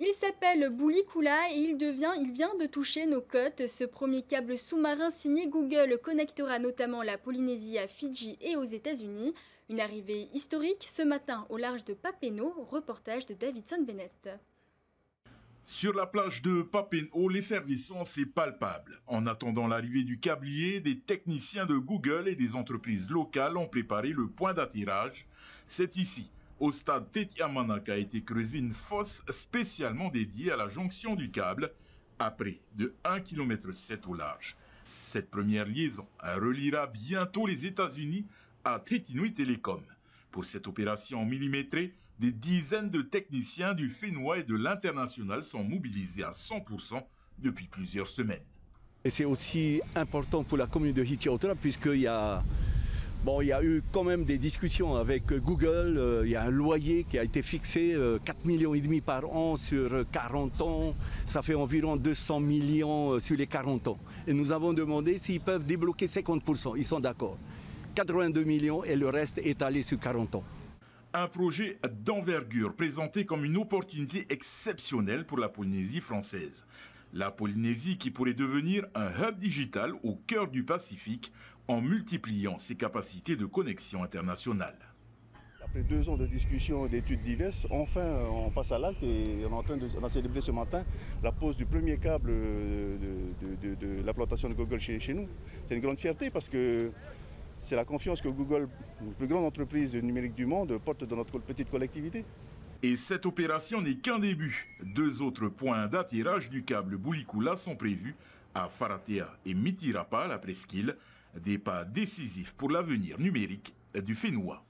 Il s'appelle Boulikula et il vient de toucher nos côtes. Ce premier câble sous-marin signé Google connectera notamment la Polynésie à Fidji et aux États-Unis. Une arrivée historique ce matin au large de Papineau, reportage de Davidson Bennett. Sur la plage de Papineau, l'effervescence est palpable. En attendant l'arrivée du câblier, des techniciens de Google et des entreprises locales ont préparé le point d'atterrage. C'est ici, au stade Tetiamana, qu'a été creusée une fosse spécialement dédiée à la jonction du câble, à près de 1,7 km au large. Cette première liaison reliera bientôt les États-Unis à Tetinui Telecom. Pour cette opération millimétrée, des dizaines de techniciens du FENUA et de l'International sont mobilisés à 100% depuis plusieurs semaines. Et c'est aussi important pour la commune de Hitiautara puisqu'il y a eu quand même des discussions avec Google. Il y a un loyer qui a été fixé 4,5 millions par an sur 40 ans. Ça fait environ 200 millions sur les 40 ans. Et nous avons demandé s'ils peuvent débloquer 50%. Ils sont d'accord. 82 millions et le reste étalé sur 40 ans. Un projet d'envergure présenté comme une opportunité exceptionnelle pour la Polynésie française. La Polynésie qui pourrait devenir un hub digital au cœur du Pacifique en multipliant ses capacités de connexion internationale. Après 2 ans de discussions et d'études diverses, enfin on passe à l'acte et on a célébré ce matin la pose du premier câble de l'implantation de Google chez nous. C'est une grande fierté parce que c'est la confiance que Google, la plus grande entreprise numérique du monde, porte dans notre petite collectivité. Et cette opération n'est qu'un début. 2 autres points d'atterrage du câble Boulikula sont prévus à Faratea et Mitirapa, la presqu'île, des pas décisifs pour l'avenir numérique du FENUA.